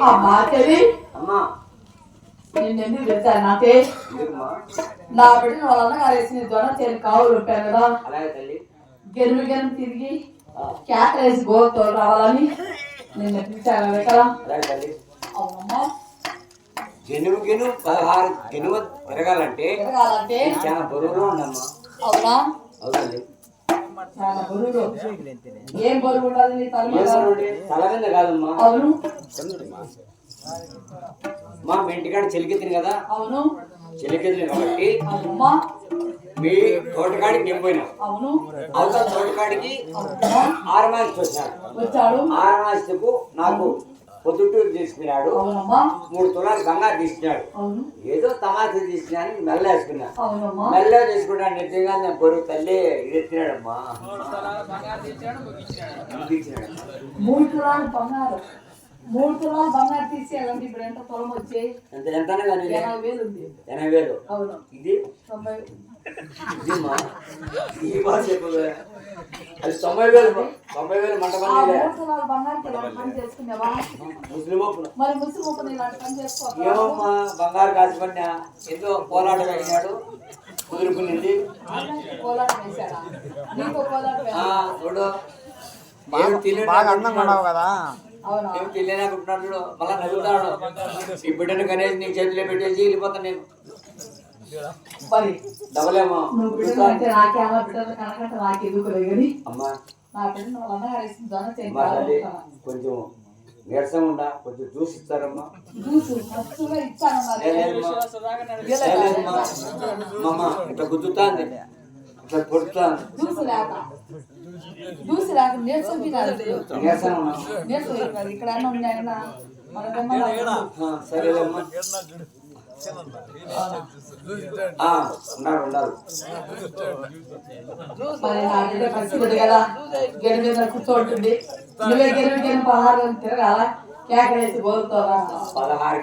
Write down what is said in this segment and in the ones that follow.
అమ్మా చెల్లి నిన్నెందుకు తెలుసా నాకే నా బిడ్డ వాళ్ళన్న కాలేసిన ద్వారా చెల్లి కావులు ఉంటాను కదా గెలుము గెలుము తిరిగి క్యాకరేసి గోతో రావాలని నిన్న పిలిచాను కదా. అవునమ్మా గెనుము గెను 16 గెనుమ తిరగాలంటే చాలా బరువులో ఉండమ్మా. అవునా అవునండి చాలా బరువులో. ఏం బరువు ఉండాలి తల మీద కాదమ్మా. అవును మా ఇంటికాడ చెలికెత్తిన కదా. అవును చెలికెత్తిన కాబట్టి అవునమ్మా మీ తోటకాడికి నేను పోయినా. అవును అవతల తోటకాడికి 6 మాసకు వచ్చాడు. 6 మాసకు నాకు పొద్దుటూరు తీసుకున్నాడు. 3 తులాలు బంగారు తీసుకున్నాడు. ఏదో తమాషా తీసుకున్నాను మెల్ల వేసుకున్నా. మెల్ల తీసుకున్నా నిజంగా నేను బరువు తల్లి ఇది ఎత్తినాడమ్మా. 3 తులాలు బంగారు 3 తులాలు బంగారు తీసేయాలంటే ఇప్పుడు ఎంత పొలం వచ్చి ఎంత ఎంతనే కానీ 80,000 ఉంది. 80,000. అవును ఇది 90,000. ఈ బాగా చెప్పు అది 90,000. 90,000 మంట పని ఏమమ్మా బంగారు కాసి పడినా ఏదో పోలాటం వేసినాడు కుదురుకునింది. చూడు బాగా అందంగా ఉన్నావు కదా. ఏం తెలియనాకుంటున్నాడు చూడు మళ్ళా నవ్వుతాడు. ఈ బిడ్డను కనేసి నీ చేతిలో పెట్టేసి వెళ్ళిపోతాను నేను. డబలేమో కొంచెం నీరసం ఉండా కొంచెం జ్యూస్ ఇస్తారమ్మా. ఇట్లా గుద్దుతాంది ఇట్లా పొడుతాంది. సరేలేమ్మా కూర్చోంటుంది. 16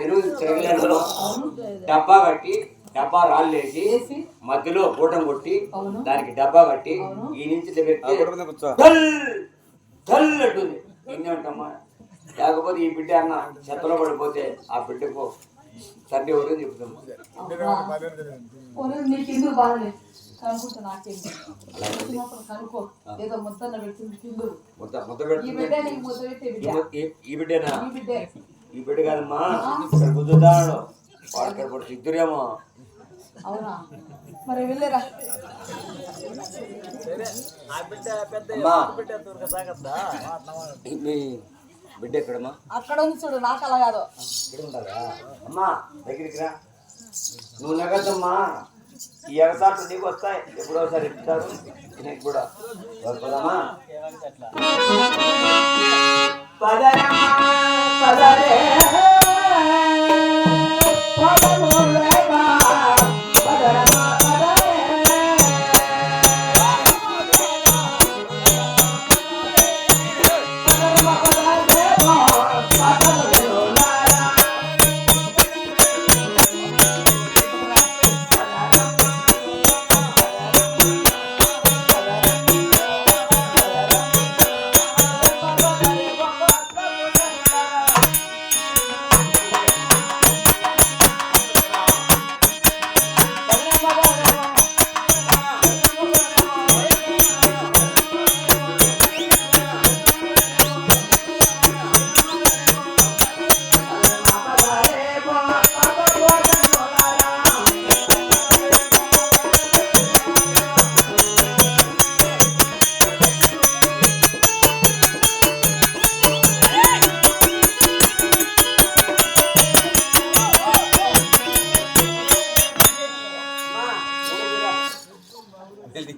గిరువులు తిరగలేదు. డబ్బా కట్టి డబ్బా రాళ్ళు వేసి మధ్యలో కూటం కొట్టి దానికి డబ్బా కట్టి ఈ నుంచి చల్లట్టుంది. ఎన్ని ఉంటామా లేకపోతే ఈ బిడ్డ అన్న చెత్తలో పడిపోతే ఆ బిడ్డకు తండ్రి ఎవరు చెప్తాము. ఈ బిడ్డేనా? ఈ బిడ్డ కాదమ్మా ఇక్కడ గుద్దుతాడు వాడిక్కడ కూడా సిద్ధురేమో. అవునా మరి వెళ్ళరా బిడ్డ ఎక్కడమ్మా? అక్కడ ఉంది చూడు. నాకు అలా కాదు ఇక్కడ ఉంటారా అమ్మా? దగ్గరికి రా. నువ్వు నగదమ్మా. ఈ ఎగతాట్లు నీకు వస్తాయి ఎప్పుడోసారి ఇస్తారు నీకు కూడా వస్తుందమ్మా. తల్లి